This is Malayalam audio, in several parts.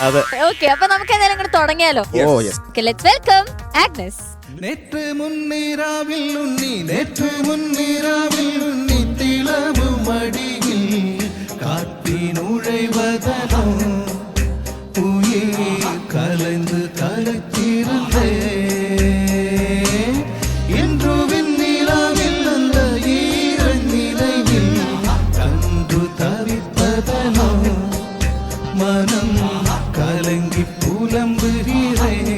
ഓക്കെ, അപ്പൊ നമുക്ക് എന്തായാലും കൂടെ തുടങ്ങിയാലോ. Let's welcome Agnes. നേற்று முன்னிராவில் உன்னி நேற்று முன்னிராவில் உன்னி திளவு மடியில் காற்றின் நுழைவதனோ உயிர் கலைந்து கலைத்திருந்தே இன்று விண்ணிலாவில் அந்த ஈரன் நினைவில் கன்று தவிப்பதனோ மனம் கலங்கி புலம்புகிறேன்.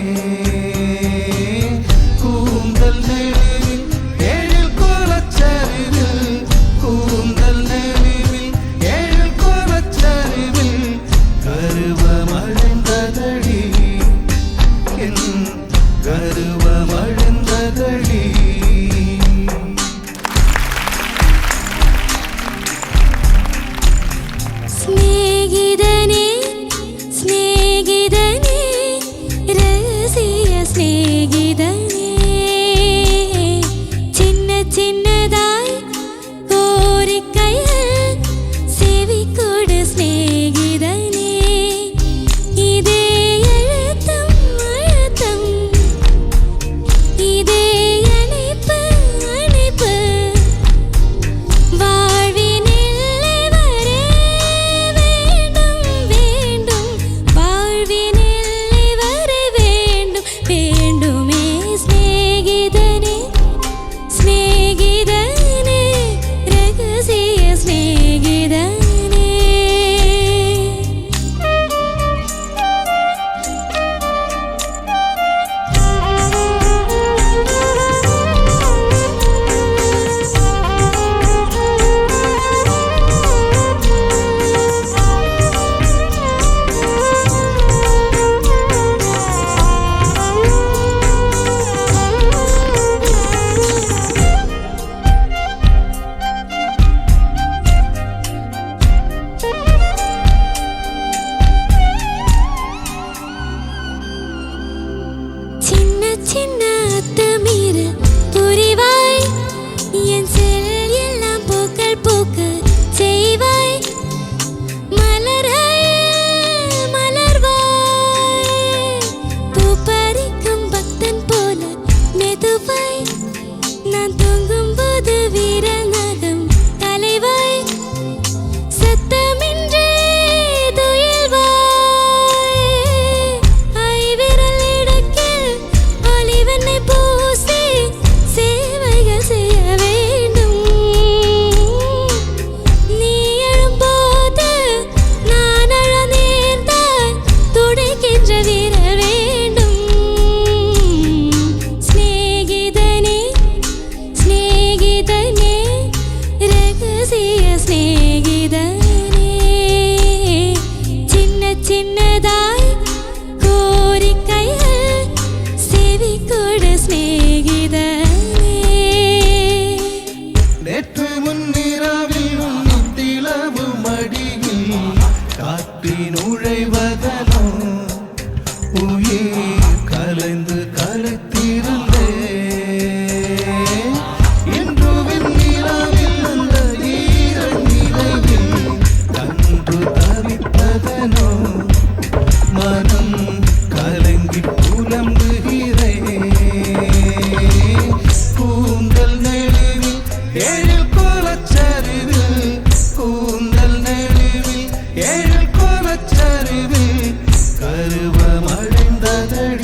கருவமடைந்ததடி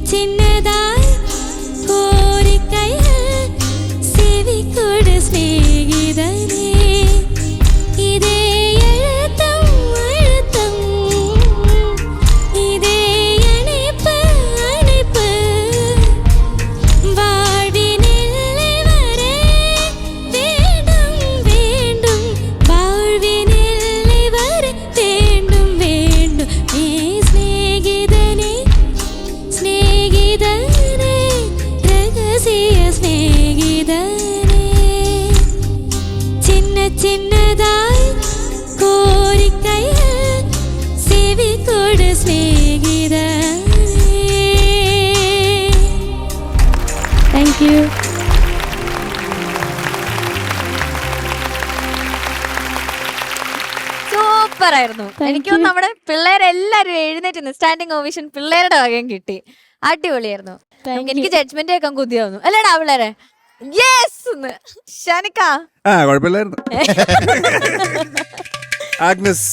சின்னதாய் கோரிக்கைகள் செவி கொடு சிநேகிதனே இதே அழுத்தம் அழுத்தம் இதே அணைப்பு அணைப்பு வாழ்வின் எல்லை வரை வேண்டும் வேண்டும் வாழ்வின் எல்லை வரை வேண்டும் வேண்டும் நீ சிநேகிதனே சிநேகிதனே ரகசிய சிநேகிதனே சின்ன சின்னதாய் கோரிக்கைகள் செவி கொடு சிநேகிதனே. Thank you. സൂപ്പർ ആയിരുന്നു. എനിക്ക് തോന്നുന്നു നമ്മുടെ പിള്ളേരെല്ലാരും എഴുന്നേറ്റ് സ്റ്റാൻഡിങ് ഓവേഷൻ പിള്ളേരുടെ വകയും കിട്ടി. അടിപൊളിയായിരുന്നു. എനിക്ക് ജഡ്ജ്മെന്റ് കേൾക്കാൻ കുതിയാവുന്നു അല്ലേടാ പിള്ളേരെ. യെസ് ഷാനിക്ക കുഴപ്പമില്ലായിരുന്നു. ആഗ്നസ്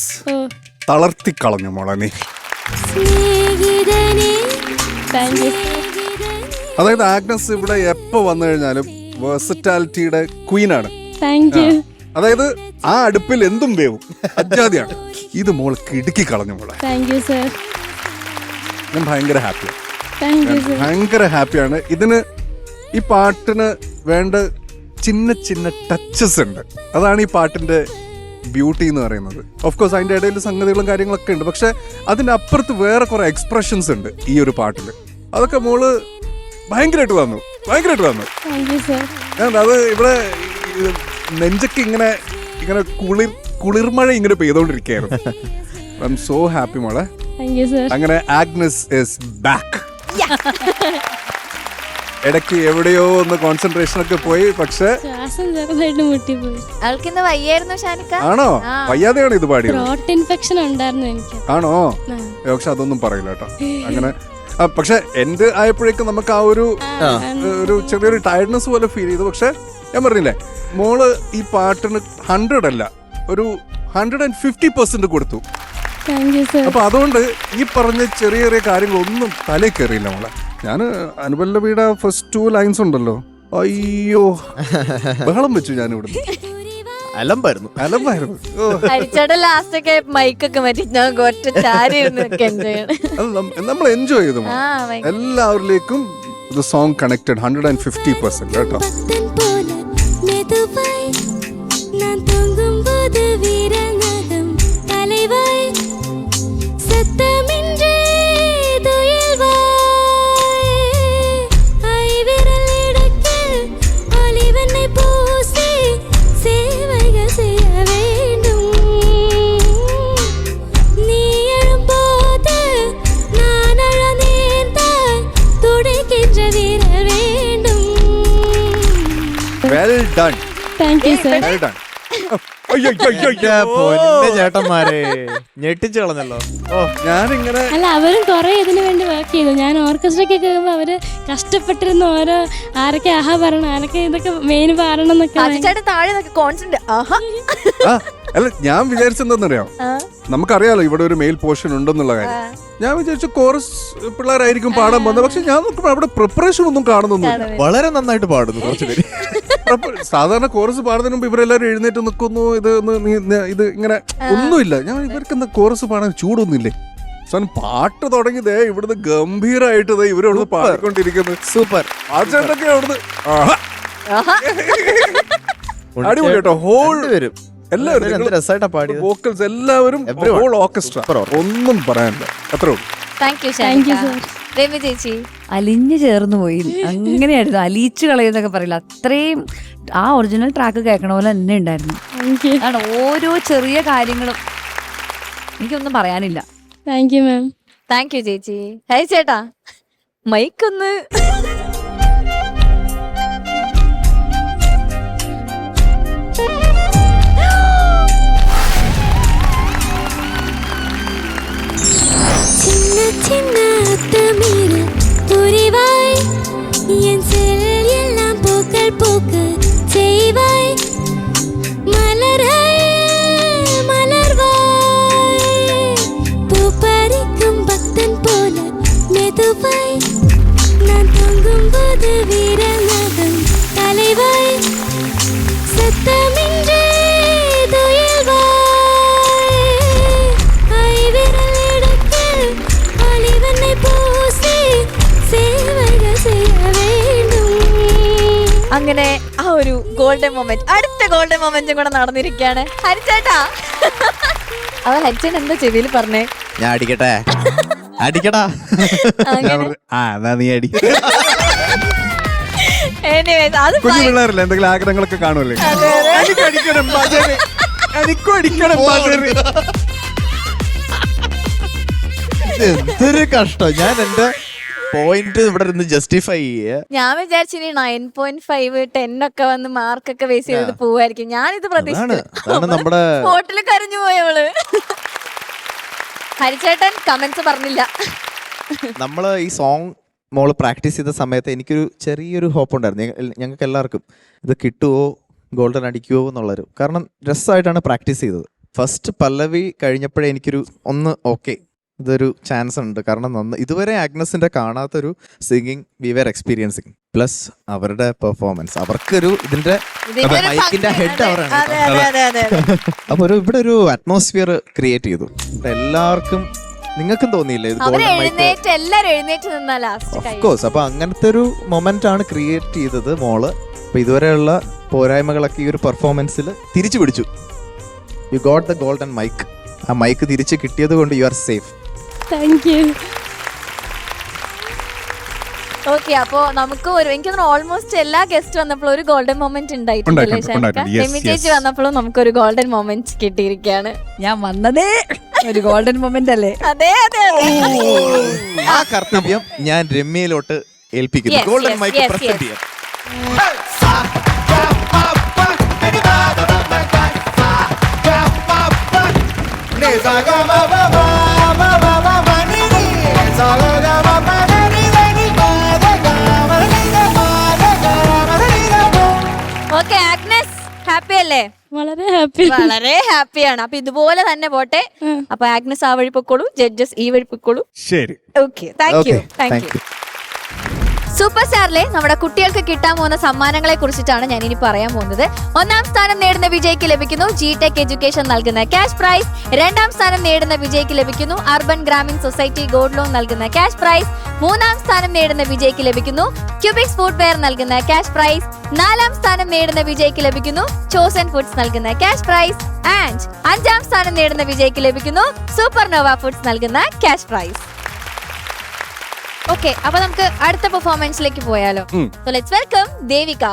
തളർത്തി കളഞ്ഞു മോളെ നീ. സ്നേഹിതനേ Thank you. അതായത് ആഗ്നസ് ഇവിടെ എപ്പോ വന്നു കഴിഞ്ഞാലും വേഴ്സറ്റാലിറ്റിയുടെ ക്വീനാണ്. Thank you. അതായത് ആ അടുപ്പിൽ എന്തും വേവും അജാതിയാണ്. ഇത് മോള് കിടുക്കി കളഞ്ഞു മോളെ. Thank you, sir. ഞാൻ ഭയങ്കര ഹാപ്പിയാണ്. Thank you, sir. ഭയങ്കര ഹാപ്പിയാണ്. ഇതിന് ഈ പാട്ടിന് വേണ്ട ചിന്ന ചിന്ന ടച്ചസ് ഉണ്ട്. അതാണ് ഈ പാട്ടിന്റെ ബ്യൂട്ടി എന്ന് പറയുന്നത്. ഓഫ് കോഴ്സ് അതിന്റെ ഇടയിൽ സംഗതികളും കാര്യങ്ങളൊക്കെ ഉണ്ട്. പക്ഷെ അതിന്റെ അപ്പുറത്ത് വേറെ കുറെ എക്സ്പ്രഷൻസ് ഉണ്ട് ഈ ഒരു പാട്ടിൽ. അതൊക്കെ മോള് ഭയങ്കരമായിട്ട് വന്നു. Thank you, sir. അത് ഇവിടെ നെഞ്ചൊക്കെ ഇങ്ങനെ ഇങ്ങനെ കുളിർമഴ ഇങ്ങനെ പെയ്തോണ്ടിരിക്കുകയായിരുന്നു. ഐ എം സോ ഹാപ്പി മോളെ. Thank you, sir. അങ്ങനെ ആഗ്നസ് ഇസ് ബാക്ക്. ഇടയ്ക്ക് എവിടെയോ ഒന്ന് കോൺസെൻട്രേഷൻ ഒക്കെ പോയി. പക്ഷെ ശ്വാസം ചെറുതായിട്ട് മുട്ടിപ്പോയി. അവൾക്കിന്ന് വയ്യായിരുന്നു ഷാനിക്ക. ആണോ? വയ്യാതെയാണ് ഇത് പാടിയത്? ത്രോട്ട് ഇൻഫെക്ഷൻ ഉണ്ടായിരുന്നു എനിക്ക്. ആണോ? പക്ഷെ അതൊന്നും പറയില്ല കേട്ടോ. അങ്ങനെ പക്ഷെ എന്റെ ആയപ്പോഴേക്കും നമുക്ക് ആ ഒരു ചെറിയൊരു ടയർഡ്നെസ് പോലെ ഫീൽ ചെയ്തു. പക്ഷെ ഞാൻ പറഞ്ഞില്ലേ മോള് ഈ പാട്ടിന് 100 അല്ല ഒരു 150% കൊടുത്തു. Thank you, sir. അപ്പൊ അതുകൊണ്ട് ഈ പറഞ്ഞ ചെറിയ ചെറിയ കാര്യങ്ങളൊന്നും തലയിൽ കയറിയില്ല മോളെ. ഞാൻ അനുപല്ലവിയുടെ ഫസ്റ്റ് 2 ലൈൻസ് ഉണ്ടല്ലോ, അയ്യോ ബഹളം വെച്ചു ഞാൻ ഇവിടുന്ന്. അലമ്പായിരുന്നു. ഹരിച്ചേട്ടൻ ലാസ്റ്റ് ഒക്കെ മൈക്കൊക്കെ മാറ്റി ഞാൻ ഒറ്റ ചാരി നമ്മൾ എൻജോയ് ചെയ്തു. എല്ലാവരിലേക്കും ഇത് സോങ് കണക്റ്റഡ് 150% കേട്ടോ. Well done. Thank you, sir. Well done. ചേട്ടന്മാരെ ഞെട്ടിച്ചു കളഞ്ഞല്ലോ. ഞാനിങ്ങനെ അല്ല അവരും കുറെ ഇതിനു വേണ്ടി വർക്ക് ചെയ്തു. ഞാൻ ഓർക്കസ്ട്രയ്ക്ക് കേൾക്കുമ്പോ അവര് കഷ്ടപ്പെട്ടിരുന്ന ഓരോ ആരൊക്കെ ആഹാ പറയണം, ആരൊക്കെ ഇതൊക്കെ മെയിൻ പാടണം എന്നൊക്കെ. താഴെ കോൺസെന്റ്. അല്ല ഞാൻ വിചാരിച്ചെന്താന്നറിയാം, നമുക്കറിയാലോ ഇവിടെ ഒരു മെയിൽ പോർഷൻ ഉണ്ടെന്നുള്ള കാര്യം. ഞാൻ വിചാരിച്ചു കോറസ് പിള്ളേരായിരിക്കും പാടാൻ പോകുന്നത്. പക്ഷെ ഞാൻ നോക്കുമ്പോൾ അവിടെ പ്രിപ്പറേഷൻ ഒന്നും കാണുന്നൊന്നുമില്ല. വളരെ നന്നായിട്ട് പാടുന്നു കുറച്ച് പേര്. സാധാരണ കോറസ് പാടുന്നതിന് മുമ്പ് ഇവരെല്ലാരും എഴുന്നേറ്റ് നിൽക്കുന്നു, ഇത് ഇങ്ങനെ ഒന്നുമില്ല. ഞാൻ ഇവർക്ക് എന്താ കോറസ് പാടാൻ ചൂടൊന്നുമില്ലേ? പാട്ട് തുടങ്ങിയതേ ഇവിടുന്ന് ഗംഭീരമായിട്ട് ഇവരവിടുന്ന് പാടിക്കൊണ്ടിരിക്കുന്നത്. സൂപ്പർ. ആ ചേട്ടൊക്കെ അവിടുന്ന് അടിപൊളി കേട്ടോ. ഹോൾ വരും എല്ലാവരും രസമായിട്ടാ പാടി. വോക്കൽസ് എല്ലാവരും ഹോൾ ഓർക്കസ്ട്ര, ഒന്നും പറയാനില്ല. അത്രേ ഉള്ളൂ. Thank you, sir. രവി ചേച്ചി അലിഞ്ഞു ചേർന്ന് പോയി. അങ്ങനെയായിരുന്നു, അലിയിച്ചു കളയുന്നൊക്കെ പറയില്ല. അത്രയും ആ ഒറിജിനൽ ട്രാക്ക് കേൾക്കണ പോലെ തന്നെ ഉണ്ടായിരുന്നു. അതാണ് ഓരോ ചെറിയ കാര്യങ്ങളും. എനിക്കൊന്നും പറയാനില്ല. Thank you, ma'am. Thank you ചേച്ചി. ഹരി ചേട്ടാ മൈക്കൊന്ന് சின்ன சின்ன அத்தமீறு புரிவாய் என் செல் எல்லாம் போக்கள் போக்கு செய்வாய் மலராய் மலர்வாய் பூ பறிக்கும் பக்தன் போல மெதுவாய் അങ്ങനെ ആ ഒരു ഗോൾഡൻ മൊമെന്റ്, അടുത്ത ഗോൾഡൻ മൊമെന്റും കൂടെ നടന്നിരിക്കുകയാണ്. ഹരിച്ചേട്ടാ, അവ ഹരിച്ചേട്ടൻ എന്താ ചെവിയിൽ പറഞ്ഞേ? ഞാൻ അടിക്കട്ടെ, അടിക്കടാ. എന്നാ നീ അടി. Anyways, അത് കുഞ്ഞു പിള്ളേരല്ലേ, എന്തെങ്കിലും ആഗ്രഹങ്ങളൊക്കെ കാണുമല്ലേ? അടിക്കണം ബജറി, എനിക്കും അടിക്കണം ബജറി. എന്തൊരു കഷ്ടം. ഞാൻ എന്റെ പോയിന്റ് ഇവിടെ ഇരുന്ന് ജസ്റ്റിഫൈ ചെയ്യ. ഞാൻ വിചാരിച്ചു 9.5 10 ഒക്കെ വന്ന് മാർക്കൊക്കെ ബേസ് ചെയ്ത് പോവായിരിക്കും. ഞാനിത് പ്രതീക്ഷിച്ചു. നമ്മുടെ ഹോട്ടലിൽ കരഞ്ഞു പോയവള്. ഹരിച്ചേട്ടൻ കമന്റ്സ് പറഞ്ഞില്ല. നമ്മള് ഈ സോങ് മോള് പ്രാക്ടീസ് ചെയ്ത സമയത്ത് എനിക്കൊരു ചെറിയൊരു ഹോപ്പ് ഉണ്ടായിരുന്നു. ഞങ്ങൾക്ക് എല്ലാവർക്കും ഇത് കിട്ടുമോ, ഗോൾഡൻ അടിക്കുമോ എന്നുള്ളൊരു. കാരണം രസമായിട്ടാണ് പ്രാക്ടീസ് ചെയ്തത്. ഫസ്റ്റ് പല്ലവി കഴിഞ്ഞപ്പോഴേ എനിക്കൊരു ഓക്കെ, ഇതൊരു ചാൻസ് ഉണ്ട്. കാരണം ഇതുവരെ ആഗ്നസിന്റെ കാണാത്തൊരു singing we were experiencing. Plus അവരുടെ പെർഫോമൻസ്, അവർക്കൊരു ഇതിന്റെ മൈക്കിന്റെ ഹെഡ് അവരാണ്. അപ്പൊ ഇവിടെ ഒരു അറ്റ്മോസ്ഫിയർ ക്രിയേറ്റ് ചെയ്തു. എല്ലാവർക്കും, നിങ്ങൾക്കും തോന്നിയില്ലേ ഇത് ഗോൾഡൻ മൈക്ക്? എല്ലാരും എഴുന്നേറ്റ് നിന്നാ ലാസ്റ്റ്. Of course. അപ്പൊ അങ്ങനത്തെ ഒരു മൊമെന്റ് ആണ് ക്രിയേറ്റ് ചെയ്തത് മോള്. അപ്പൊ ഇതുവരെയുള്ള പോരായ്മകളൊക്കെ ഈ ഒരു പെർഫോമൻസിൽ തിരിച്ചു പിടിച്ചു. You got the golden mic. ആ മൈക്ക് തിരിച്ച് കിട്ടിയത് കൊണ്ട് you are safe. Thank you. Okay, അപ്പോ നമുക്ക് എനിക്ക് തോന്നുന്നു ഓൾമോസ്റ്റ് എല്ലാ ഗസ്റ്റ് വന്നപ്പോഴും ഒരു ഗോൾഡൻ മൊമെന്റ് ഉണ്ടായിട്ടുണ്ടല്ലേ? എമി ചേച്ചി വന്നപ്പോഴും നമുക്കൊരു ഗോൾഡൻ മൊമെന്റ് കിട്ടിയിരിക്കുകയാണ്. ഞാൻ വന്നതേ ഒരു ഗോൾഡൻ മൊമെന്റ് അല്ലേ? അതെ അതെ അതെ. ആ കർത്തവ്യം ഞാൻ രമ്യയിലോട്ട് ഏൽപ്പിക്കുന്നു. Yes, golden yes, mic yes, present yes. ചെയ്യാം. ഓക്കെ, ആഗ്നസ് ഹാപ്പി അല്ലേ? വളരെ ഹാപ്പി. വളരെ ഹാപ്പിയാണ്. അപ്പൊ ഇതുപോലെ തന്നെ പോട്ടെ. അപ്പൊ ആഗ്നസ് ആ വഴി പൊക്കോളൂ, ജഡ്ജസ് ഈ വഴി പൊക്കോളൂ. ശരി, okay, thank you. Thank you. Super സ്റ്റാറിലെ നമ്മുടെ കുട്ടികൾക്ക് കിട്ടാൻ പോകുന്ന സമ്മാനങ്ങളെ കുറിച്ചിട്ടാണ് ഞാൻ ഇനി പറയാൻ പോകുന്നത്. 1ാം സ്ഥാനം നേടുന്ന വിജയ്ക്ക് ലഭിക്കുന്നു ജിടെക് എഡ്യൂക്കേഷൻ നൽകുന്ന ക്യാഷ് പ്രൈസ്. 2ാം സ്ഥാനം നേടുന്ന വിജയ്ക്ക് ലഭിക്കുന്നു urban Grameen society gold loan നൽകുന്ന ക്യാഷ് പ്രൈസ്. 3ാം സ്ഥാനം നേടുന്ന വിജയ്ക്ക് ലഭിക്കുന്നു ക്യൂബിക്സ് ഫുഡ് വെയർ നൽകുന്ന ക്യാഷ് പ്രൈസ്. 4ാം സ്ഥാനം നേടുന്ന വിജയ്ക്ക് ലഭിക്കുന്നു ചോസൻ ഫുഡ്സ് നൽകുന്ന ക്യാഷ് പ്രൈസ്. ആൻഡ് 5ാം സ്ഥാനം നേടുന്ന വിജയ്ക്ക് ലഭിക്കുന്നു സൂപ്പർ നോവ ഫുഡ്സ് നൽകുന്ന ക്യാഷ് പ്രൈസ്. ഓക്കെ, അപ്പൊ നമുക്ക് അടുത്ത പെർഫോമൻസിലേക്ക് പോയാലോ? So let's welcome Devika.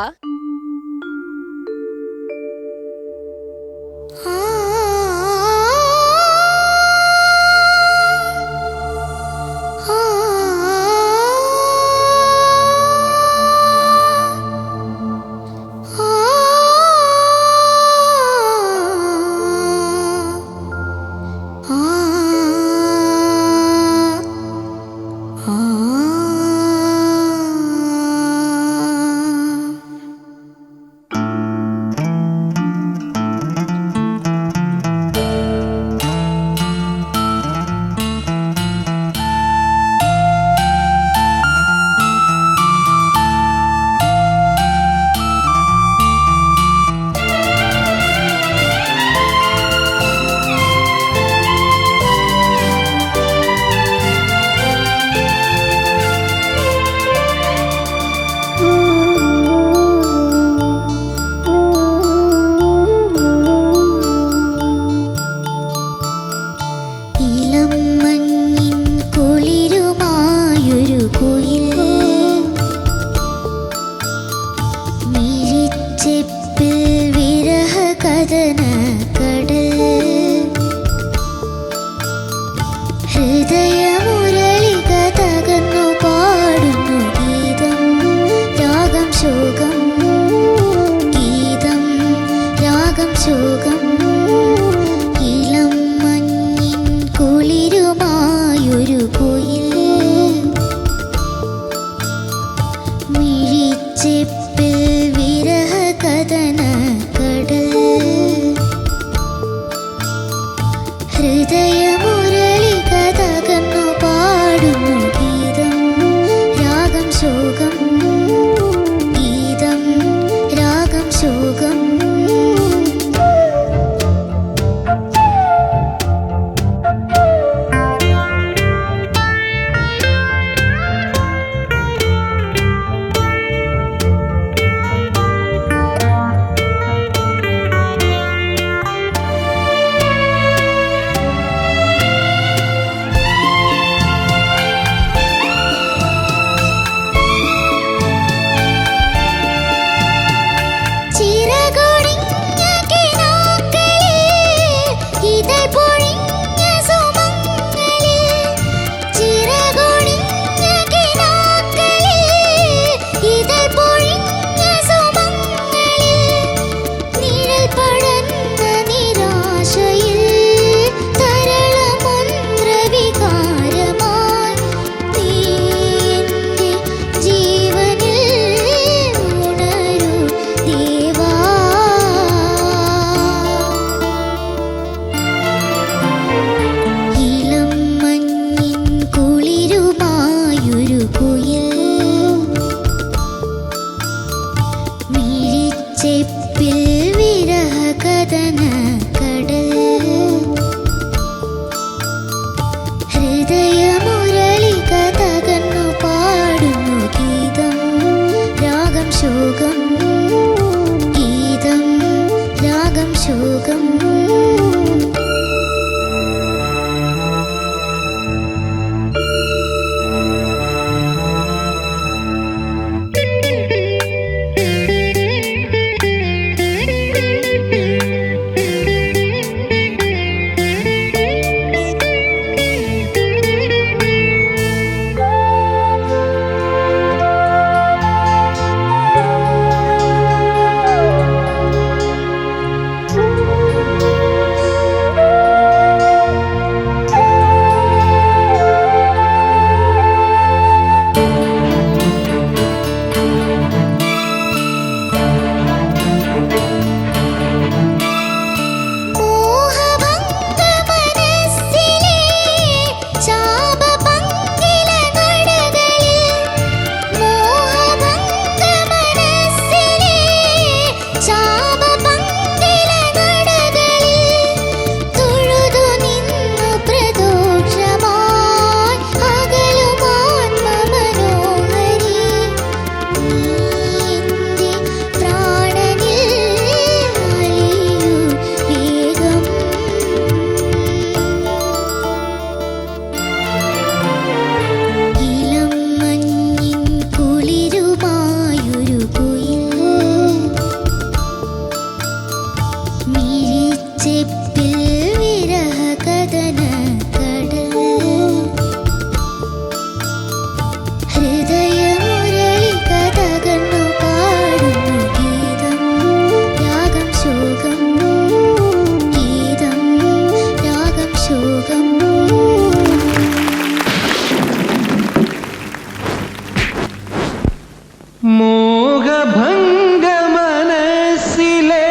മോഹഭംഗ മനസ്സിലെ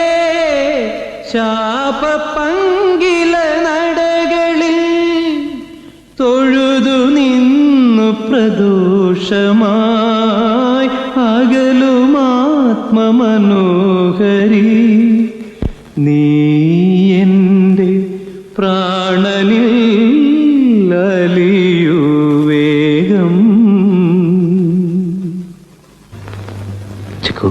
ശാപപങ്കില നടകളിൽ തൊഴുതു നിന്നു പ്രദോഷമായി അകലുമാത്മമനോഹരി നീ എൻ്റെ പ്രാണനിൽ അലിയൂ വേഗം. ചിക്കു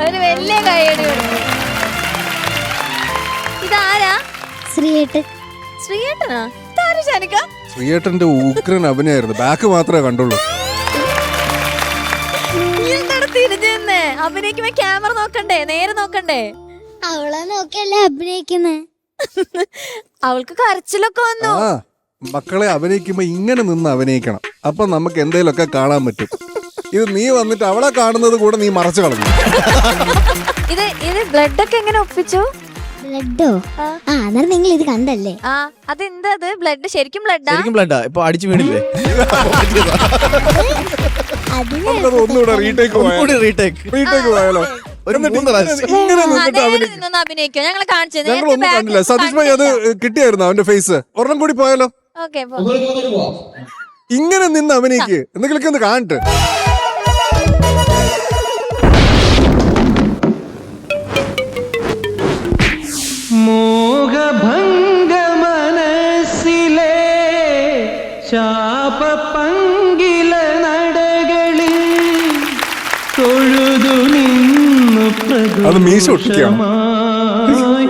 ഒരു വലിയ കൈയടി കൊടുത്തു. ഇതാരാ? ശ്രീയേട്ടനാ? ഇതാരാ ഷാനിക്ക? ശ്രീയേട്ടന്റെ ഉഗ്രൻ അഭിനയായിരുന്നു. ബാക്ക് മാത്രമേ കണ്ടുള്ളൂ. നീ എന്താണ് തിരിഞ്ഞു നിന്നേ? അഭിനയിക്കുമ്പോ ക്യാമറ നോക്കണ്ടേ? നേരെ നോക്കണ്ടേ? അവളെ നോക്കിയല്ലേ അഭിനയിക്കുന്നേ. അവൾക്ക് കരച്ചിലൊക്കെ വന്നു. ആ മക്കളെ അഭിനയിക്കുമ്പോ ഇങ്ങനെ നിന്ന് അഭിനയിക്കണം. അപ്പൊ നമുക്ക് എന്തെങ്കിലുമൊക്കെ കാണാൻ പറ്റും. ഇത് നീ വന്നിട്ട് അവളെ കാണുന്നത് കൂടെ നീ മറച്ചു കളഞ്ഞു. ഇത് ബ്ലഡ് ഒക്കെ എങ്ങനെ ഒപ്പിച്ചു? ബ്ലഡോ? അന്നേരം നിങ്ങൾ ഇത് കണ്ടല്ലേ? ആ അതെന്താ ബ്ലഡ്? ശരിക്കും ബ്ലഡാ? ശരിക്കും ബ്ലഡാ? ഇപ്പൊ അടിച്ചു വീണില്ലേ? നമുക്കത് ഒന്നുകൂടെ റീടേക്ക് പോയാലോ? ഇങ്ങനെ നിന്നിട്ട് അഭിനയിക്കും. അഭിനയിക്കോ? ഞങ്ങളെ കാണിച്ചു. ഞങ്ങളൊന്നും കണ്ടില്ല. സതീഷ് ഭായി അത് കിട്ടിയായിരുന്നു അവന്റെ ഫേസ്. ഒരെണ്ണം കൂടി പോയാലോ? ഓക്കെ ഇങ്ങനെ നിന്ന് അഭിനയിക്ക്. എന്തെങ്കിലുമൊക്കെ ഒന്ന് കാണട്ടെ. മോഹഭംഗ മനസ്സിലെ ശാപപങ്കില നടകളിൽ തൊഴുതു നിന്നു അത് മീശ ഒട്ടിക്കാം. പ്രദോഷമായി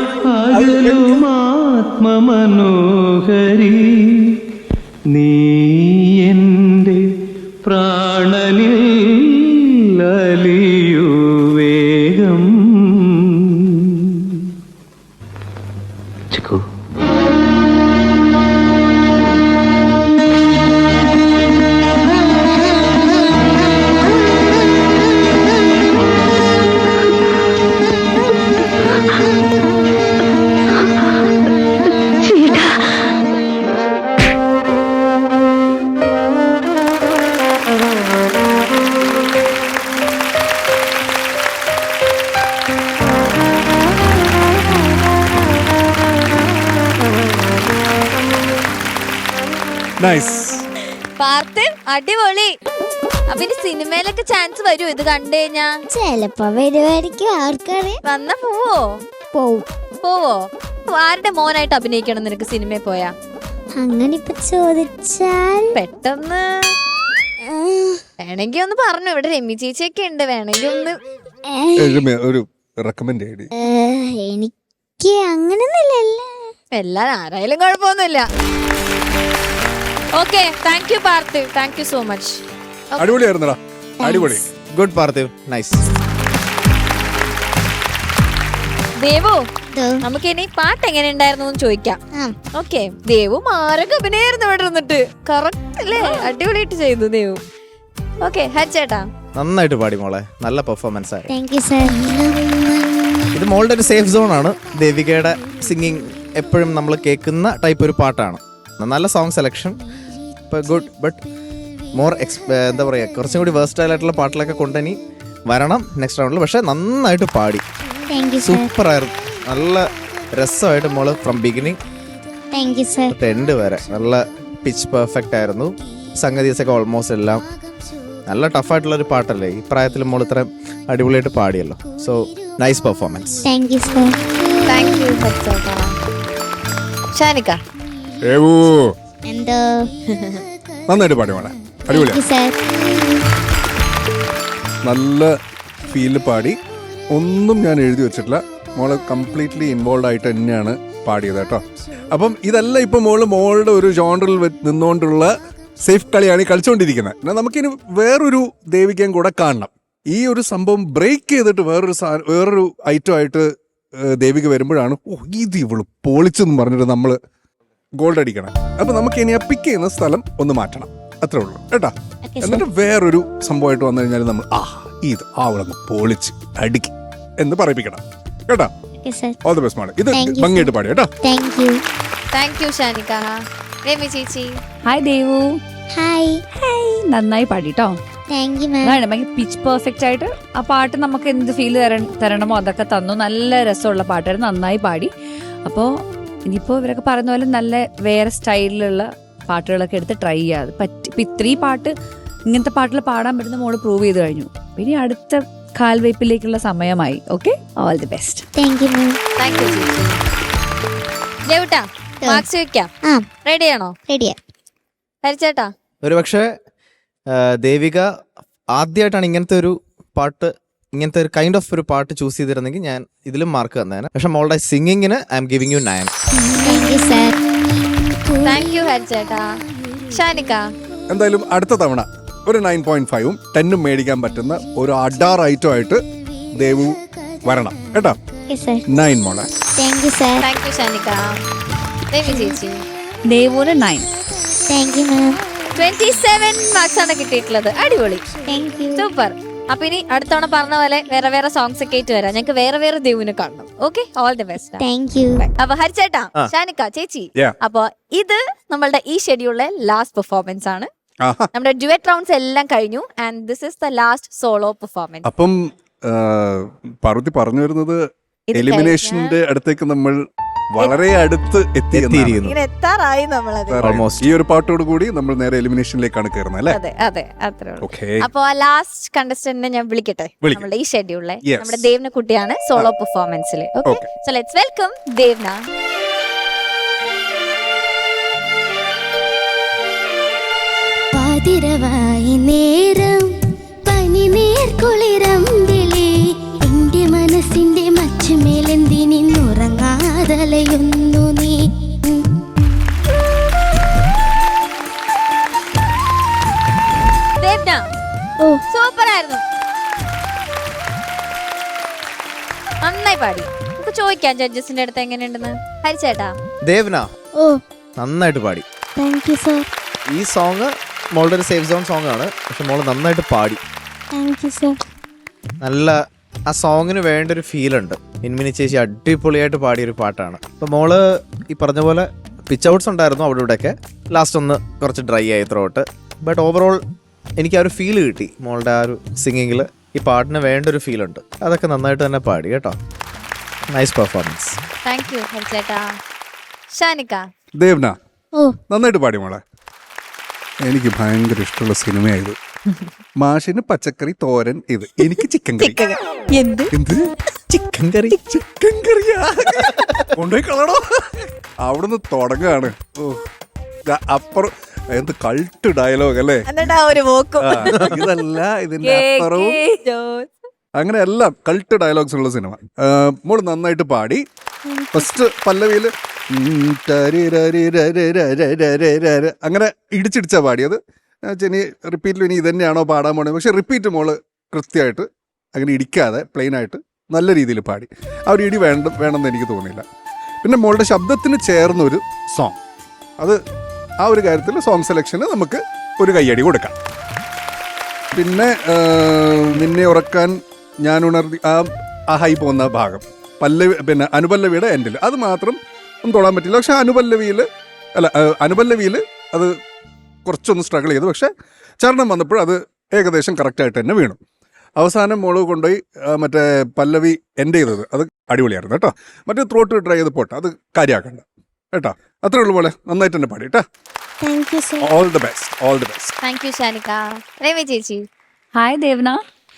അകലുമാത്മമനോഹരി നീ എൻ്റെ പ്രാണനിൽ അലിയൂ വേഗം. ചിക്കു നൈസ്. പാർത്ത് അടിപൊളി. അപ്പൊ ഇനി സിനിമയിലൊക്കെ ചാൻസ് വരൂ ഇത് കണ്ടു കഴിഞ്ഞാ? ചെലപ്പോ വരുമായിരിക്കും, ആർക്കറിയാം. വന്ന പോവോ? പോവോ? ആരുടെ മോനായിട്ട് അഭിനയിക്കണം നിനക്ക് സിനിമയിൽ പോയാ? അങ്ങനെ ഇപ്പൊ ചോദിച്ചാൽ പെട്ടെന്ന് വേണമെങ്കി ഒന്ന് പറഞ്ഞു. ഇവിടെ രമ്യ ചേച്ചിയൊക്കെ ഉണ്ട്, വേണമെങ്കിൽ ഒന്ന് ഒരു റെക്കമെൻഡ് ചെയ്ത്. എനിക്ക് അങ്ങനൊന്നുമില്ലല്ലോ. എല്ലാരും ആരായാലും കുഴപ്പമൊന്നുമില്ല. Okay, thank you Parthiv, thank you so much. അടിപൊളിയായിരുന്നടാ, അടിപൊളി. Good Parthiv, nice. ദേവു, നമുക്ക് ഇനി പാട്ട് എങ്ങനെ ഉണ്ടായിരുന്നു ചോദിക്കാം. ഓക്കെ, ദേവു മാരക അഭിനയായിരുന്നു ഇവിടെ ഇരുന്നിട്ട്. കറക്റ്റ് അല്ലേ? അടിപൊളിയായിട്ട് ചെയ്തു ദേവു. ഓക്കെ, ഹരിച്ചേട്ടാ നന്നായിട്ട് പാടി മോളെ, നല്ല പെർഫോമൻസ് ആയി. Thank you sir. ഇത് മോളുടെ ഒരു സേഫ് സോൺ ആണ്. ദേവികയുടെ സിംഗിങ് എപ്പോഴും നമ്മൾ കേൾക്കുന്ന ടൈപ്പ് ഒരു പാട്ടാണ്. നല്ല song selection, good. But more എന്താ പറയുക, കുറച്ചും കൂടി വേഴ്സ്റ്റൈൽ ആയിട്ടുള്ള പാട്ടിലൊക്കെ കൊണ്ടുതന്നെ വരണം നെക്സ്റ്റ് റൗണ്ടിൽ. പക്ഷെ നന്നായിട്ട് പാടി, സൂപ്പർ ആയിരുന്നു. നല്ല രസമായിട്ട് മോള് ഫ്രം ബിഗിനിങ് എൻഡ് വരെ നല്ല പിച്ച് പെർഫെക്റ്റ് ആയിരുന്നു. സംഗതീസൊക്കെ ഓൾമോസ്റ്റ് എല്ലാം നല്ല ടഫായിട്ടുള്ളൊരു പാട്ടല്ലേ, ഈ പ്രായത്തിൽ മോൾ ഇത്രയും അടിപൊളിയായിട്ട് പാടിയല്ലോ. So nice performance. Thank you ഹരിച്ചേട്ടാ. ഷാനിക്ക എന്തോ നന്നായിട്ട് പാടി മോളെ, അടിപൊളിയാ. നല്ല ഫീല് പാടി. ഒന്നും ഞാൻ എഴുതി വെച്ചിട്ടില്ല, മോള് കംപ്ലീറ്റ്ലി ഇൻവോൾവ് ആയിട്ട് തന്നെയാണ് പാടിയത് കേട്ടോ. അപ്പം ഇതല്ല ഇപ്പം മോളുടെ ഒരു ജോണറിൽ നിന്നുകൊണ്ടുള്ള സേഫ് കളിയാണ് ഈ കളിച്ചുകൊണ്ടിരിക്കുന്നത്. എന്നാൽ നമുക്കിനി വേറൊരു ദേവികയും കൂടെ കാണണം. ഈ ഒരു സംഭവം ബ്രേക്ക് ചെയ്തിട്ട് വേറൊരു ഐറ്റമായിട്ട് ദേവിക വരുമ്പോഴാണ് ഇത് ഇവള് പൊളിച്ചെന്ന് പറഞ്ഞിട്ട് നമ്മൾ ഗോൾഡ് അടിക്കണം. അപ്പൊ നമുക്ക് ഇനി ആ പിക്ക് ചെയ്യുന്ന സ്ഥലം ഒന്ന് മാറ്റണം, അത്രേ ഉള്ളൂ കേട്ടാ. എന്നിട്ട് വേറൊരു സംഭവമായിട്ട് വന്നു കഴിഞ്ഞാൽ നമ്മൾ ഇത് അവളങ്ങ് പൊളിച്ച് അടിക്കും എന്ന് പറയിപ്പിക്കണം കേട്ടാ. All the best. ഇത് ഭംഗിയായിട്ട് പാടി കേട്ടോ. Thank you Shanika. രേമി ചേച്ചി. ഹായ് ദേവു. ഹായ്. നന്നായി പാടിട്ടോ. താങ്ക് യു മാം. ഭയങ്കര പിച്ച് പെർഫെക്റ്റ് ആയിട്ട് ആ പാട്ട് നമുക്ക് എന്ത് ഫീൽ തരണമോ അതൊക്കെ തന്നു. നല്ല രസമുള്ള പാട്ടായിരുന്നു, നന്നായി പാടി. അപ്പോൾ ഇനിയിപ്പോൾ ഇവരൊക്കെ പറയുന്ന പോലെ നല്ല വേറെ സ്റ്റൈലിലുള്ള പാട്ടുകളൊക്കെ എടുത്ത് ട്രൈ ചെയ്യാതെ പറ്റി. ഇപ്പം ഇത്രയും പാട്ട് ഇങ്ങനത്തെ പാട്ടിൽ പാടാൻ പറ്റുന്ന മോള് പ്രൂവ് ചെയ്ത് കഴിഞ്ഞു. ഇനി അടുത്ത കാൽവയ്പിലേക്കുള്ള സമയമായി. Okay, all the best. Thank you ma'am. Thank you ചേച്ചി. ദേവുട്ടാ മാർക്സ് വെക്കാം. റെഡിയാണോ? റെഡിയാ. ഹരിച്ചേട്ടാ. ഒരു പക്ഷേ ദേവിക ആദ്യമായിട്ടാണ് ഇങ്ങനത്തെ ഒരു പാട്ട്, ഇങ്ങനത്തെ ഒരു കൈൻഡ് ഓഫ് ഒരു പാട്ട് ചൂസ് ചെയ്തിരുന്നെങ്കിൽ ഞാൻ ഇതിലും മാർക്ക് തന്നേനെ. പക്ഷെ മോളുടെ സിംഗിങ്ങിന് I'm giving you 9. Thank you sir. Thank you ഹരിച്ചേട്ടാ. ഷാനിക. എന്തായാലും അടുത്ത തവണ ഒരു 9.5ഉം 10ഉം മേടിക്കാൻ പറ്റുന്ന ഒരു അഡാർ ഐറ്റം ആയിട്ട് ദേവു വരണം കേട്ടോ. 9 മോളെ. Thank you sir. Thank you Shanika. Remi ചേച്ചി. ദേവുവിന് 9. Thank you ma'am. 27 മാർക്സ് ആണ് കിട്ടിയിട്ടുള്ളത്. അടിപൊളി, താങ്ക് യു. സൂപ്പർ. അപ്പൊ ഇനി അടുത്തവണ പറഞ്ഞ പോലെ വേറെ സോങ്സ് ഒക്കെ ആയിട്ട് വരാം. ഞങ്ങൾക്ക് വേറെ ദേവുവിനെ കാണണം. Okay, all the best. Thank U. അപ്പൊ ഹരിച്ചേട്ടാ, ഷാനിക ചേച്ചി, അപ്പൊ ഇത് നമ്മളുടെ ഈ ഷെഡ്യൂളിലെ ലാസ്റ്റ് പെർഫോമൻസ് ആണ്. നമ്മുടെ ഡ്യുവറ്റ് റൗണ്ട്സ് എല്ലാം കഴിഞ്ഞു and this is the last solo performance. അപ്പം പാർവതി പറഞ്ഞു വരുന്നത് എലിമിനേഷന്റെ അടുത്തേക്ക് നമ്മൾ വളരെ അടുത്ത് എത്തിയിരിക്കുന്നു. ഇങ്ങനെ എത്താറായി നമ്മളത്. ഈ ഒരു പാട്ടോട് കൂടി നമ്മൾ നേരെ എലിമിനേഷനിലേക്കാണ് കയറുന്നത് അല്ലേ? അതെ അതെ, അത്രേ ഉള്ളൂ. ഓക്കേ, അപ്പൊ ആ ലാസ്റ്റ് കണ്ടസ്റ്റന്റിനെ ഞാൻ വിളിക്കട്ടെ. നമ്മുടെ ഈ ഷെഡ്യൂളിലെ Yes. നമ്മുടെ ദേവ്ന കുട്ടിയാണ് സോളോ പെർഫോമൻസിൽ. Okay, so let's welcome Devna. പാതിരവായി നേരം പനിനീർ കുളിരമ്പിളി എന്റെ മനസ്സിന്റെ മച്ചുമേലെന്തിനിന്നുറങ്ങാതലയുന്നു നീ. ദേവ്ന, ഓ സൂപ്പർ ആയിരുന്നു, നന്നായി പാടി. നമുക്ക് ചോദിക്കാം ജഡ്ജസിന്റെ അടുത്ത് എങ്ങനെയുണ്ടെന്ന്. ഹരിച്ചേട്ടാ. ദേവ്ന ഓ നന്നായിട്ട് പാടി. Thank you sir. ഈ സോങ് മോളുടെ ഒരു സേഫ് സോൺ സോങ് ആണ്, പക്ഷെ മോള് നന്നായിട്ട് പാടി. Thank you sir. നല്ല ആ സോങ്ങിന് വേണ്ട ഒരു ഫീൽ ഉണ്ട്. മിൻമിനി ചേച്ചി അടിപൊളിയായിട്ട് പാടിയൊരു പാട്ടാണ്. അപ്പോൾ മോള് ഈ പറഞ്ഞ പോലെ പിച്ച് ഔട്ട്സ് ഉണ്ടായിരുന്നു അവിടെ ഇവിടെയൊക്കെ. ലാസ്റ്റ് ഒന്ന് കുറച്ച് ഡ്രൈ ആയി ത്രോട്ട്. ബട്ട് ഓവറോൾ എനിക്ക് ആ ഒരു ഫീൽ കിട്ടി. മോളുടെ ആ ഒരു സിംഗിങ്ങിൽ ഈ പാട്ടിന് വേണ്ട ഒരു ഫീൽ ഉണ്ട്. അതൊക്കെ നന്നായിട്ട് തന്നെ പാടി കേട്ടോ. Nice performance. താങ്ക് യു ഹരിച്ചേട്ടാ. ഷാനിക. ദേവ്ന ഓ നന്നായിട്ട് പാടി മോളെ. എനിക്ക് ഭയങ്കര ഇഷ്ടമുള്ള സിനിമയായത്. മാഷിന് പച്ചക്കറി തോരൻ, ഇത് എനിക്ക് ചിക്കൻ കറി. എന്ത് ചിക്കൻ കറി? ചിക്കൻ കറിയാ കൊണ്ടുപോയി കളടോ. അവിടുന്ന് തുടങ്ങാണ്. ഓ അപ്പുറം എന്ത് കൾട്ട് ഡയലോഗ് അല്ലേ. എന്നിട്ടാ ഒരു പോക്കും. ഇതല്ല ഇതിന്റെ അപ്പുറവും അങ്ങനെ എല്ലാം കൾട്ട് ഡയലോഗ്സ് ഉള്ള സിനിമ. മോള് നന്നായിട്ട് പാടി. ഫസ്റ്റ് പല്ലവിയില് അങ്ങനെ ഇടിച്ചിടിച്ചാ പാടിയത്. ഇനി റിപ്പീറ്റിൽ ഇനി ഇതന്നെയാണോ പാടാൻ പോണത്, പക്ഷെ റിപ്പീറ്റ് മോള് കൃത്യമായിട്ട് അങ്ങനെ ഇടിക്കാതെ പ്ലെയിനായിട്ട് നല്ല രീതിയിൽ പാടി. ആ ഒരു ഇടി വേണമെന്ന് എനിക്ക് തോന്നിയില്ല. പിന്നെ മോളുടെ ശബ്ദത്തിന് ചേർന്നൊരു സോങ്, അത് ആ ഒരു കാര്യത്തിൽ സോങ് സെലക്ഷന് നമുക്ക് ഒരു കയ്യടി കൊടുക്കാം. പിന്നെ നിന്നെ ഉറക്കാൻ ഞാൻ ഉണർത്തി ആ ഹൈ പോകുന്ന ഭാഗം പല്ലവി, പിന്നെ അനുപല്ലവിയുടെ എൻഡിൽ അത് മാത്രം ഒന്നും തൊടാൻ പറ്റില്ല. പക്ഷെ അനുപല്ലവിയിൽ അത് കുറച്ചൊന്ന് സ്ട്രഗിൾ ചെയ്തു. പക്ഷെ ചരണം വന്നപ്പോൾ അത് ഏകദേശം കറക്റ്റായിട്ട് തന്നെ വീണു. അവസാനം മോള് കൊണ്ടുപോയി മറ്റേ പല്ലവി എൻഡ് ചെയ്തത് അത് അടിപൊളിയായിരുന്നു കേട്ടോ. മറ്റേ ത്രോട്ട് ട്രൈ ചെയ്ത് പോട്ടെ, അത് കാര്യമാക്കണ്ട കേട്ടോ. അത്രേ ഉള്ളൂ പോലെ നന്നായിട്ട് തന്നെ പാടി കേട്ടോ. Thank you sir. All the best, all the best. Thank you Shanika. Ravi ചേച്ചി. ഹായ് ദേവ്ന.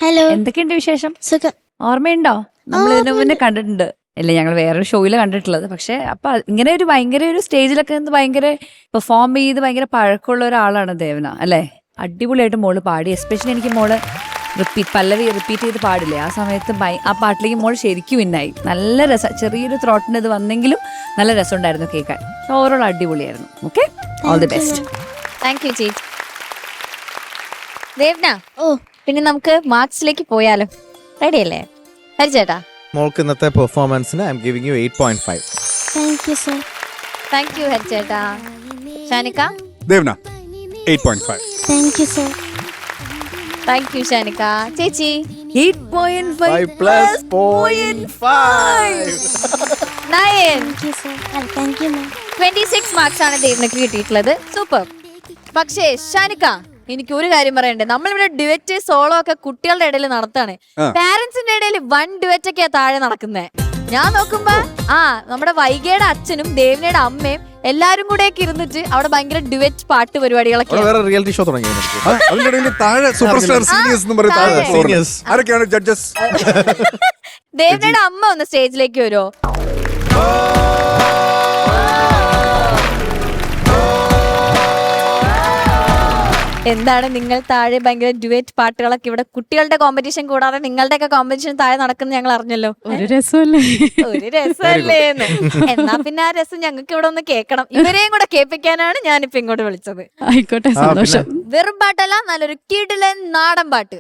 ഹലോ. എന്തൊക്കെയുണ്ട് വിശേഷം? സുഖം. ഓർമ്മയുണ്ടോ? നമ്മൾ ഇതിനു മുന്നേ കണ്ടിട്ടുണ്ട്. അല്ലേ, ഞങ്ങൾ വേറൊരു ഷോയിലാണ് കണ്ടിട്ടുള്ളത്. പക്ഷെ അപ്പൊ ഇങ്ങനെ ഒരു ഭയങ്കര ഒരു സ്റ്റേജിലൊക്കെ നിന്ന് ഭയങ്കര പെർഫോം ചെയ്ത് ഭയങ്കര പഴക്കമുള്ള ഒരാളാണ് ദേവന അല്ലേ. അടിപൊളിയായിട്ട് മോള് പാടി. എസ്പെഷ്യലി എനിക്ക് മോള് പല്ലവി റിപ്പീറ്റ് ചെയ്ത് പാടില്ലേ, ആ സമയത്ത് ആ പാട്ടിലേക്ക് മോള് ശരിക്കും വിന്നായി. നല്ല രസം. ചെറിയൊരു ത്രോട്ടിന് ഇത് വന്നെങ്കിലും നല്ല രസം ഉണ്ടായിരുന്നു കേൾക്കാൻ. ഓവറോൾ അടിപൊളിയായിരുന്നു. Okay, all the best. Thank U ചേച്ചി. ദേവ്ന, ഓ പിന്നെ നമുക്ക് മാർക്സിലേക്ക് പോയാലോ? റെഡി അല്ലേ ഹരിച്ചേട്ടാ? മോൾക്ക് ഇന്നത്തെ പെർഫോമൻസിന് I'm giving you 8.5. Thank you sir. Thank you ഹരിച്ചേട്ടാ. Shanika? Devna 8.5. Thank you sir. Thank you Shanika. ചേച്ചി? 8.5 plus 0.5. 9. Thank you sir. Thank you ma'am. 26 marks ആണ് ദേവ്നക്ക് കിട്ടിയിട്ടുള്ളത്. സൂപ്പർ. പക്ഷേ ഷാനിക്ക, എനിക്ക് ഒരു കാര്യം പറയണ്ടേ. നമ്മളിവിടെ ഡുവറ്റ് സോളോ ഒക്കെ കുട്ടികളുടെ ഇടയിൽ നടത്താണ്. പാരന്റ്സിന്റെ ഇടയിൽ 1 ഡുവറ്റ് ഒക്കെയാ താഴെ നടക്കുന്നേ. ഞാൻ നോക്കുമ്പോ നമ്മുടെ വൈഗയുടെ അച്ഛനും ദേവനയുടെ അമ്മയും എല്ലാരും കൂടെ ഒക്കെ ഇരുന്നിട്ട് അവിടെ ഭയങ്കര ഡുവറ്റ് പാട്ട് പരിപാടികളൊക്കെ. വേറെ റിയാലിറ്റി ഷോ തുടങ്ങി. അതിന്റെ ഇടയിൽ താഴെ സൂപ്പർ സ്റ്റാർ സീനിയേഴ്സ് എന്ന് പറയുന്ന Seniors. ആരൊക്കെയാണ് ജഡ്ജസ്? ദേവനയുടെ അമ്മ ഒന്ന് സ്റ്റേജിലേക്ക് വരുമോ? എന്താണ് നിങ്ങൾ താഴെ ഭയങ്കര ഡുവറ്റ് പാട്ടുകളൊക്കെ ഇവിടെ കുട്ടികളുടെ കോമ്പറ്റീഷൻ കൂടാതെ നിങ്ങളുടെയൊക്കെ കോമ്പറ്റീഷൻ താഴെ നടക്കുന്ന ഞങ്ങൾ അറിഞ്ഞല്ലോ. ഒരു രസമല്ലേ? ഒരു രസമല്ലേ? എന്നാ പിന്നെ ആ രസം ഞങ്ങൾക്ക് ഇവിടെ ഒന്ന് കേൾക്കണം. ഇവരെയും കൂടെ കേൾപ്പിക്കാനാണ് ഞാനിപ്പോ ഇങ്ങോട്ട് വിളിച്ചത്. ആയിക്കോട്ടെ, സന്തോഷം. വെറും പാട്ടല്ല, നല്ലൊരു കിടിലൻ നാടൻ പാട്ട്.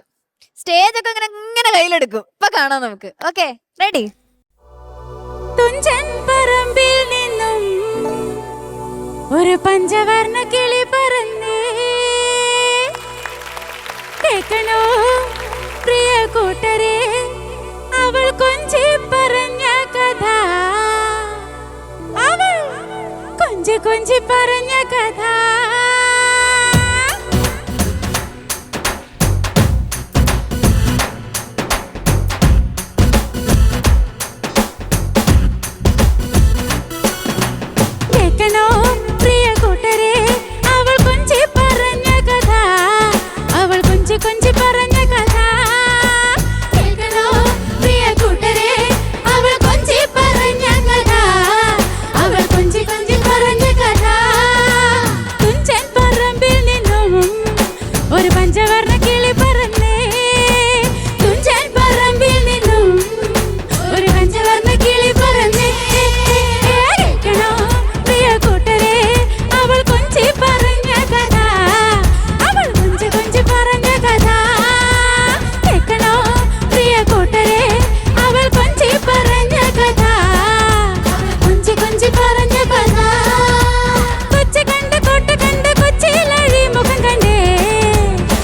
സ്റ്റേജ് ഒക്കെ ഇങ്ങനെ കയ്യിലെടുക്കും. ഇപ്പൊ കാണാം നമുക്ക്. Okay, ready? തുഞ്ചൻ പറമ്പിൽ നിന്നും ഒരു പഞ്ചവർണ്ണ കിളി പറന്നേ, കേൾക്കണോ പ്രിയ കൂട്ടരെ അവൾ കൊഞ്ചി പറഞ്ഞ കഥ, അവൾ കൊഞ്ചി കൊഞ്ചി പറഞ്ഞ കഥ. കേൾക്കണോ പ്രിയ കൂട്ടരെ അവൾ കൊഞ്ചി പറഞ്ഞ കഥ, അവൾ കൊഞ്ചി കൊഞ്ചി പറഞ്ഞ കഥ. കേൾക്കണോ പ്രിയ കൂട്ടരെ അവൾ കൊഞ്ചി പറഞ്ഞ കഥ, അവൾ കൊഞ്ചി കൊഞ്ചി പറഞ്ഞ കഥ. തുഞ്ചൻ പറമ്പിൽ നിന്നും ഒരു പഞ്ചവർണ്ണ കിളി പറന്നേ, തുഞ്ചൻ പറമ്പിൽ നിന്നും ഒരു പഞ്ചവർണ്ണ കിളി പറന്നേ. കേൾക്കണോ പ്രിയ കൂട്ടരെ അവൾ കൊഞ്ചി പറഞ്ഞ കഥ, അവൾ കൊഞ്ചി കൊഞ്ചി പറഞ്ഞ കഥ. കേൾക്കണോ പ്രിയ കൂട്ടരെ അവൾ കൊഞ്ചി പറഞ്ഞ കഥ, കൊഞ്ചി കൊഞ്ചി പറഞ്ഞ കഥ. കൊച്ചി കണ്ട് കോട്ട കണ്ട് കൊച്ചിയിലഴി മുഖം കണ്ടേ,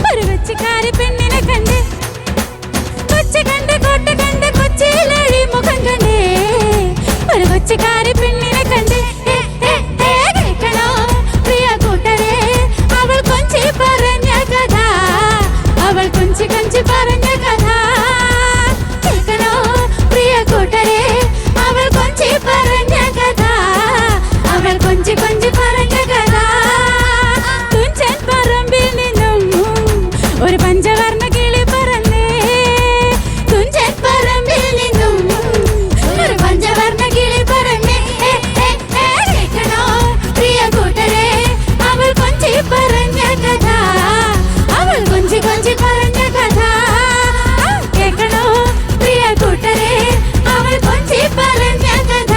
ഒരു കൊച്ചിക്കാരി പെണ്ണിനെ കണ്ട്. കൊച്ചി കണ്ട് കോട്ട കണ്ട് കൊച്ചിയിലഴി മുഖം കണ്ടേ, ഒരു കൊച്ചിക്കാരി പെണ്ണിനെ കണ്ട്. കേൾക്കണോ പ്രിയ കൂട്ടരെ അവൾ കൊഞ്ചി പറഞ്ഞ കഥ, അവൾ കൊഞ്ചി കൊഞ്ചി പറഞ്ഞ കഥ. കേൾക്കണോ പ്രിയ കൂട്ടരെ അവൾ കൊഞ്ചി പറഞ്ഞ കഥ, അവൾ കൊഞ്ചി കൊഞ്ചി പറഞ്ഞ കഥ. തുഞ്ചൻ പറമ്പിൽ നിന്നും ഒരു പഞ്ചവർണ്ണ കിളി പറന്നേ, തുഞ്ചൻ പറമ്പിൽ നിന്നും ഒരു പഞ്ചവർണ്ണ കിളി പറന്നേ. കേൾക്കണോ പ്രിയ കൂട്ടരെ അവൾ കൊഞ്ചി പറഞ്ഞ കഥ, അവൾ കൊഞ്ചി കൊഞ്ചി പറഞ്ഞ കഥ. കേൾക്കണോ പ്രിയ കൂട്ടരെ അവൾ കൊഞ്ചി പറഞ്ഞ കഥ,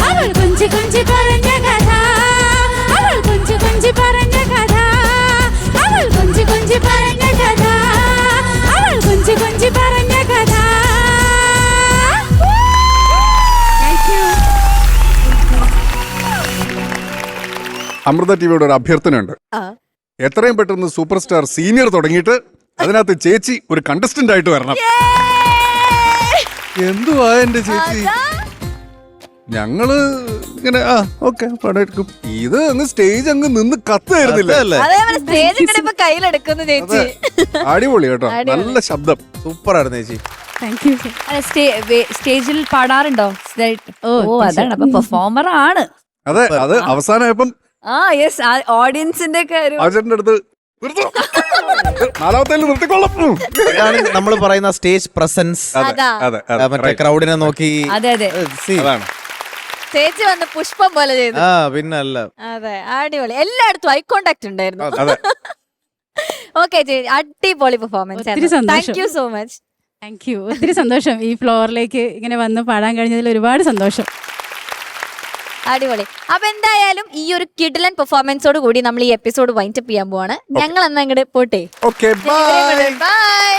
അവൾ കൊഞ്ചി കൊഞ്ചി പറഞ്ഞ കഥ, അവൾ കൊഞ്ചി കൊഞ്ചി പറഞ്ഞ കഥ, അവൾ കൊഞ്ചി കൊഞ്ചി പറഞ്ഞ കഥ, അവൾ കൊഞ്ചി കൊഞ്ചി പറഞ്ഞ കഥ. Thank you. അമൃത ടിവിയുടെ ഒരു അഭ്യർത്ഥനയുണ്ട്. എത്രയും പെട്ടെന്ന് സൂപ്പർ സ്റ്റാർ സീനിയർ തുടങ്ങിയിട്ട് അതിനകത്ത് ചേച്ചി ഒരു കണ്ടസ്റ്റന്റ് ആയിട്ട് വരണം. എന്തുവാ എന്റെ ചേച്ചി, ഞങ്ങള് ഇങ്ങനെ ഓക്കെ പടം. ഇത് അങ്ങ് സ്റ്റേജ് അങ്ങ് നിന്ന് കത്തായിരുന്നില്ല. അതേപോലെ സ്റ്റേജ് ഇങ്ങനെ ഇപ്പൊ കയ്യിലെടുക്കുന്നു ചേച്ചി. അടിപൊളി കേട്ടോ, നല്ല ശബ്ദം, സൂപ്പർ ആയിരുന്നു ചേച്ചി. Thank you. സ്റ്റേജിൽ പാടാറുണ്ടോ? ഓ അതാണ്, അപ്പൊ പെർഫോമർ ആണ്. അതെ, അത് അവസാനമായപ്പം യെസ്, ഓഡിയൻസിന്റെ ഒക്കെ ഒരു ആചാര്യന്റെ അടുത്ത് നാലാമത്തെ നിർത്തിക്കൊള്ളും. നമ്മൾ പറയുന്ന സ്റ്റേജ് പ്രസൻസ്, അതാ. മറ്റേ ക്രൗഡിനെ നോക്കി. അതെ അതെ അതാണ്. ചേച്ചി വന്ന് പുഷ്പം പോലെ ചെയ്തു. പിന്നല്ല. അതെ, അടിപൊളി. എല്ലായിടത്തും ഐ കോണ്ടാക്ട് ഉണ്ടായിരുന്നു. അതെ. ഓക്കെ ചേച്ചി, അടിപൊളി പെർഫോമൻസ്. ഒത്തിരി സന്തോഷം. Thank you so much. Thank you. ഒത്തിരി സന്തോഷം ഈ ഫ്ലോറിലേക്ക് ഇങ്ങനെ വന്ന് പാടാൻ കഴിഞ്ഞതിൽ ഒരുപാട് സന്തോഷം. അടിപൊളി. അപ്പൊ എന്തായാലും ഈ ഒരു കിഡിലൻ പെർഫോമൻസോട് കൂടി നമ്മൾ ഈ എപ്പിസോഡ് വൈൻഡ് അപ്പ് ചെയ്യാൻ പോവാണ്. ഞങ്ങൾ എന്നാ ഇങ്ങോട്ട് പോട്ടെ. Okay bye. ബൈ.